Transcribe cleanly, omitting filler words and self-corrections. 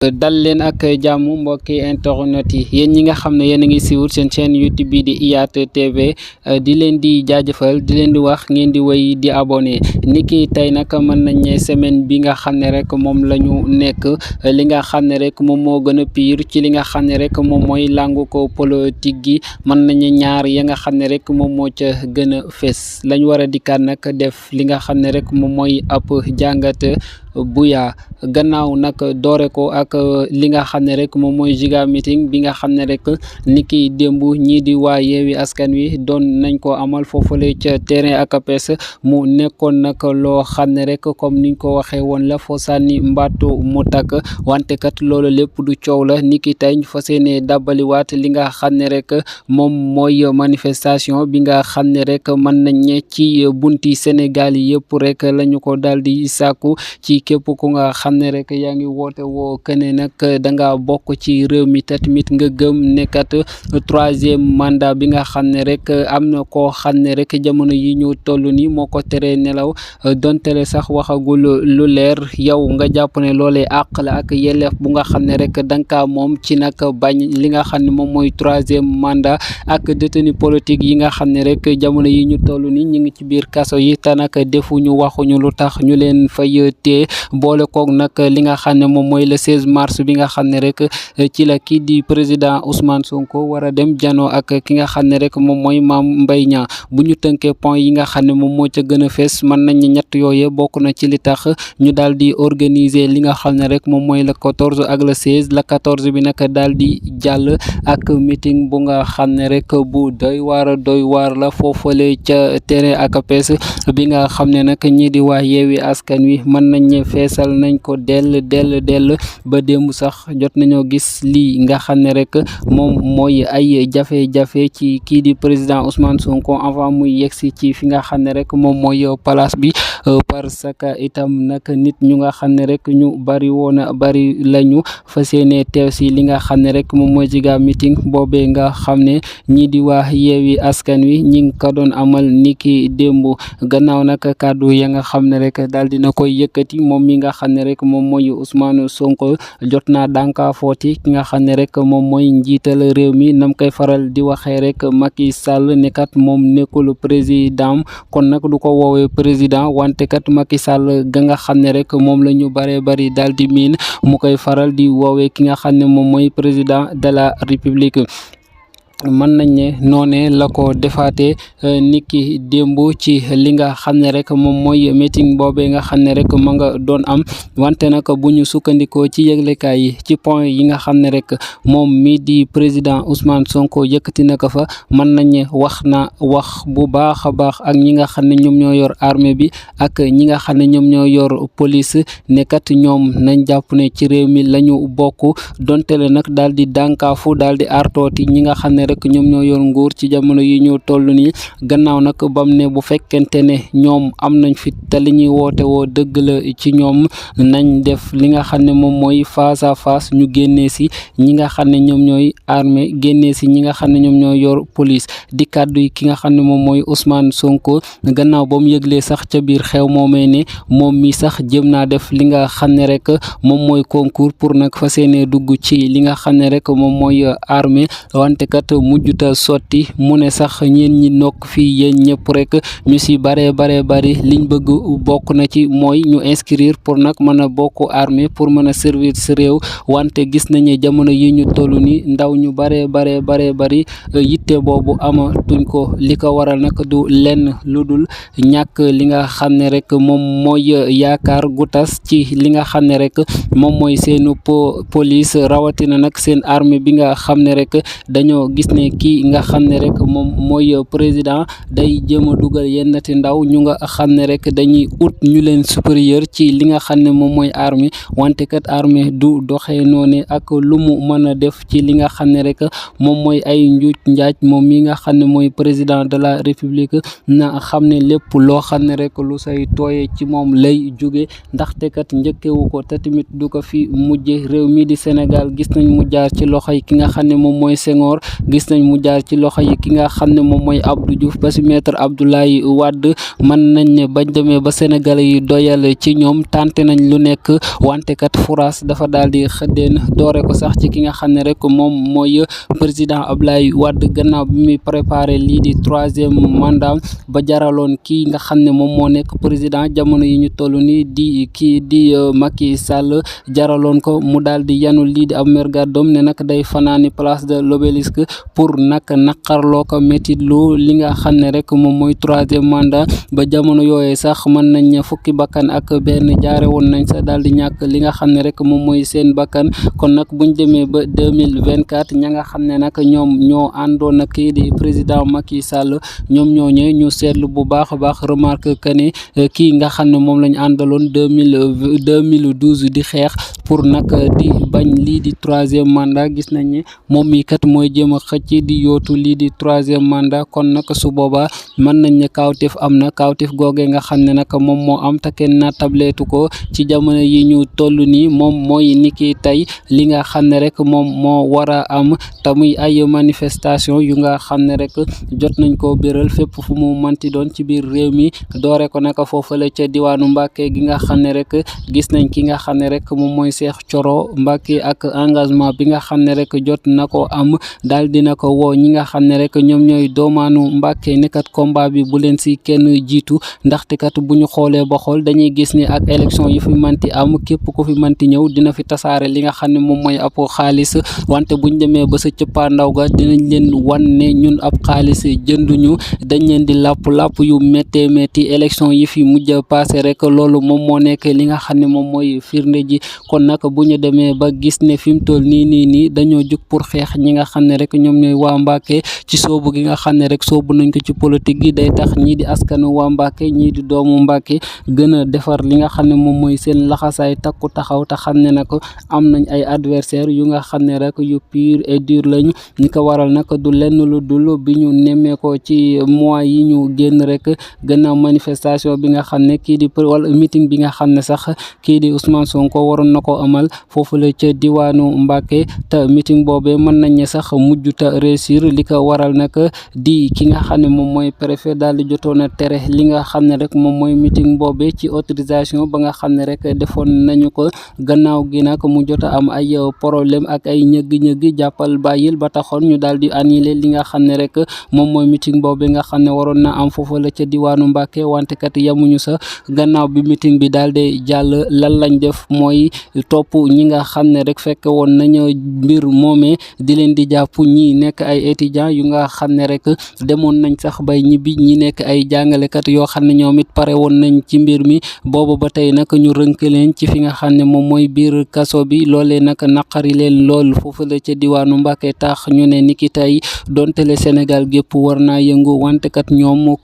dal leen ak jàmm mbokki internet yi yéen ñi nga xam ne yéen a ngi siiwul seen chaîne YouTube bi di IYAT TV di leen di jaajëfal di leen di wax ngeen di wéy di abonné niki tey nag mën nañ ne semaine bi nga xam ne rek moom la ñu nekk li nga xam ne rek moom moo gën a pire ci li nga xam ne rek moom mooy làngu ko politique gi mën nañu ñaar ya nga xam ne rek moom moo ca gën a fés lañ war a dikkaat nag def li nga xam ne rek moom mooy ab jàngat bu yaa gannaaw nag doore ko ak li nga xam ne rek moom mooy giga meeting bi nga xam ne rek niki démb ñii di waa Yewwi Askan Wi doon nañ ko amal foofule ca terrain ak APS mu nekkoon nag loo xam ne rek comme niñ ko waxee woon la foo sànni mbattu mu takk wante kat loolu lépp du coow la niki tey ñu fas yéene dàbbaliwaat li nga xam ne rek moom mooy manifestation bi nga xam ne rek mën nañ ne ci bunti Sénégal yi yëpp rek lañu ko daal di sàkku ci képp ku nga xam ne rek yaa ngi woote woo kene nag danga bokk ci réew mi tamit nga gëm nekkat troisième mandat bi nga xam ne rek am na koo xam ne rek jamono yi ñu toll ni moo ko teree nelaw dontele sax waxagul lu leer yow nga jàpp ne loolee àq la ak yelleef bu nga xam ne rek danga moom ci nag bañ li nga xam ne moom mooy troisième mandat ak détenu politique yi nga xam ne rek jamono yi ñu toll ni ñu ngi ci biir kaso yi te nag defuñu waxuñu lu tax ñu leen fay tee boole koog nag li nga xam ne moom mooy le 16 mars bi nga xam ne rek ci la kii di président Ousmane Sonko war a dem janoo ak ki nga xam ne rek moom mooy Mame Mbaye Niang bu ñu tënkee point yi nga xam ne moom moo ca gën a fees mën nañ ñett yooyu bokk na ci li tax ñu daal di organiser li nga xam ne rek moom mooy le 14 ak le 16 le 14 bi nag daal di jàll ak meeting bu nga xam ne rek bu doy waar la foofale ca terrain ak APS bi nga xam ne nag ñii di waa Yewwi Askan Wi mën nañ feesal nañ ko dell ba démb sax jot nañoo gis lii nga xam ne rek moom mooy ay jafe-jafe ci kii di président Ousmane Sonko avant muy yegsi ci fi nga xam ne rek moom mooy place bi parce que itam nag nit ñu nga xam ne rek ñu bari lañu fas yéene teew si li nga xam ne rek moom mooy giga meeting boobee nga xam ne ñii di waa Yewwi Askan Wi ñi ngi ko doon amal niki démb gannaaw nag kàddu ya nga xam ne rek daal dina koy yëkkati moom mi nga xam ne rek moom mooy Ousmane Sonko jot naa dànka footi ki nga xam ne rek moom mooy njiital réew mi nam koy faral di waxee rek Macky Sall ne kat moom nekkul président kon nag du ko woowee président wante kat Macky Sall ga nga xam ne rek moom la ñu bari daal di miin mu koy faral di woowee ki nga xam ne moom mooy président de la république mën nañ ne noonee la ko defaatee niki démb ci li nga xam ne rek moom mooy meeting boobee nga xam ne rek ma nga doon am wante nag bu ñu sukkandikoo ci yëglekaay yi ci point yi nga xam ne rek moom mii di président Ousmane Sonko yëkkati na ko fa mën nañ ne wax bu baax a baax ak ñi nga xam ne ñoom ñoo yor armée bi ak ñi nga xam ne ñoom ñoo yor police ne kat ñoom nañ jàpp ne ci réew mi la ñu bokk donte le nag daal di dànkaafu daal di artooti ñi nga xam ne rek ñoom ñoo yor nguur ci jamono yi ñu toll nii gannaaw nag bam ne bu fekkente ne ñoom am nañ fit te li ñuy woote woo dëgg la ci ñoom nañ def li nga xam ne moom mooy face à face ñu génnee si ñi nga xam ne ñoom ñooy armée génnee si ñi nga xam ne ñoom ñoo yor police di kàddu yi ki nga xam ne moom mooy Ousmane Sonko gannaaw ba mu yëglee sax ca biir xew moomee ne moom mi sax jëm naa def li nga xam ne rek moom mooy concours pour nag fas yéene dugg ci li nga xam ne rek moom mooy armée wante kat mujjuta sotti mu ne sax ñeen ñi nokk fii yéen ñëpp rek ñu si bari liñ bëgg bokk na ci mooy ñu inscrire pour nag mën a bokk armée pour mën a servir si réew wante gis nañu jamono yi ñu toll ni ndaw ñu bari yitte boobu amatuñ ko li ko waral nag du lenn lu dul ñàkk li nga xam ne rek moom mooy yaakaar gu tas ci li nga xam ne rek moom mooy seenu police rawatina nag seen armée bi nga xam ne rek dañoo gis ne kii nga xam ne rek moom mooy président day jéem a dugal yennati ndaw ñu nga xam ne rek dañuy ut ñu leen supérieur ci li nga xam ne moom mooy armée wante kat armée du doxee noonu ak lu mu mën a def ci li nga xam ne rek moom mooy ay njuuj njaaj moom mi nga xam ne mooy président de la république na xam ne lépp loo xam ne rek lu say tooyee ci moom lay jóge ndaxte kat njëkkewu ko te tamit du ko fi mujje réew mi di Sénégal gis nañ mu jaar ci loxoy ki nga xam ne moom mooy Senghor gis gis nañ mu jaar ci loxo yi ki nga xam ne moom mooy Abdou Diouf ba si maître Abdoulaye Wade. mën nañ ne bañ demee ba Sénégalais yi doyal ci ñoom tànte nañ lu nekk wante kat furaas dafa daal di xëddeen doore ko sax ci ki nga xam ne rek moom mooy président Abdoulaye Wade gannaaw bi muy préparé lii di 3e mandat ba jaraloon kii nga xam ne moom moo nekk président jamono yi ñu toll nii di kii di Macky Sall jaraloon ko mu daal di yanu lii di ab mergadom ne nag day fanaani place de l'Obélisque pour nag naqarloo ko métitlu li nga xam ne rek moom mooy 3e mandat ba jamono yooyee sax mën nañ fukki bakkan ak benn jaare woon nañ sax daal di ñàkk li nga xam ne rek moom mooy seen bakkan kon nag buñ demee ba 2024 ña nga xam ne nag ñoom ñoo àndoon ak kii di président Macky Sall ñoom ñooñee ñu seetlu bu baax a baax remarque que ne kii nga xam ne moom lañ àndaloon 2012 di xeex pour nag di bañ lii di 3e mandat gis nañ ne moom mi kat mooy jéem a xëcc di yootu lii di 3e mandat kon nag su boobaa mën nañ ne kawteef am na kawteef googee nga xam ne nag moom moo am te kenn na tabletu ko ci jamono yi ñu toll nii moom mooy niki tey li nga xam ne rek moom moo war a am te muy ay manifestation yu nga xam ne rek jot nañ koo biral fépp fu mu manti doon ci biir réew mi doore ko nag foofale ca diwaanu Mbàkke gi nga xam ne rek gis nañ ki nga xam ne rek moom mooy Cheikh Thioro Mbàkke ak engagement bi nga xam ne rek jot na ko am daal dina ko woo ñi nga xam ne rek ñoom ñooy doomaanu Mbàkke nekkat combat bi bu leen si kenn jiitu ndaxte kat bu ñu xoolee ba xool dañuy gis ni ak élection yi fi manti am képp ku fi manti ñëw dina fi tasaare li nga xam ne moom mooy ab xaalis wante buñ demee ba sa cëppaandaw ga dinañ leen wan ne ñun ab xaalis jënduñu dañ leen di làpp yu méttee métti élection yi fi mujj a passé rek loolu moom moo nekk li nga xam ne moom mooy firnde ji kon nag bu ñu demee ba gis ne fi mu toll nii dañoo jug pour xeex ñi nga xam ne rek ñoom ñooy waa Mbàkke ci soobu gi nga xam ne rek soobu nañ ko ci politique gi day tax ñii di askanu waa Mbàkke ñii di doomu Mbàkke gën a defar li nga xam ne moom mooy seen laxasaay takku taxaw te xam ne nag am nañ ay adversaire yu nga xam ne rek yu pur et dur lañ ñi ko waral nag du lenn lu dul bi ñu nemmeekoo ci mois yi ñu génn rek gannaaw manifestation bi nga xam ne kii di wala meeting bi nga xam ne sax kii di Ousmane Sonko waroon na ko amal foofu la ca diwaanu Mbàkke te meeting boobee mën nañ ne sax mujj ta réussir li ko waral nag di ki nga xam ne moom mooy préfet daal di jotoon a tere li nga xam ne rek moom mooy meeting boobee ci autorisation ba nga xam ne rek defoon nañu ko gannaaw gi nag mu jot a am ay problème ak ay ñëgg-ñëgg jàppal bàyyil ba taxoon ñu daal di annuler li nga xam ne rek moom mooy meeting boobee nga xam ne waroon na am foofu la ca diwaanu Mbàkke wante kat yamuñu sa gannaaw bi meeting bi daal di jàll lan lañ def mooy topp ñi nga xam ne rek fekk woon nañu mbir moomee di leen di jàpp ñi nekk ay étudiants yu nga xam ne rek demoon nañ sax bay ñibbi ñi nekk ay jàngalekat yoo xam ne ñoom it pare woon nañ ci mbir mi boobu ba tey nag ñu rënk leen ci fi nga xam ne moom mooy biir kaso bi loolee nag naqari leen lool foofu la ca diwaanu Mbàkke tax ñu ne niki tey donte le Sénégal gépp war naa yëngu wante kat ñoom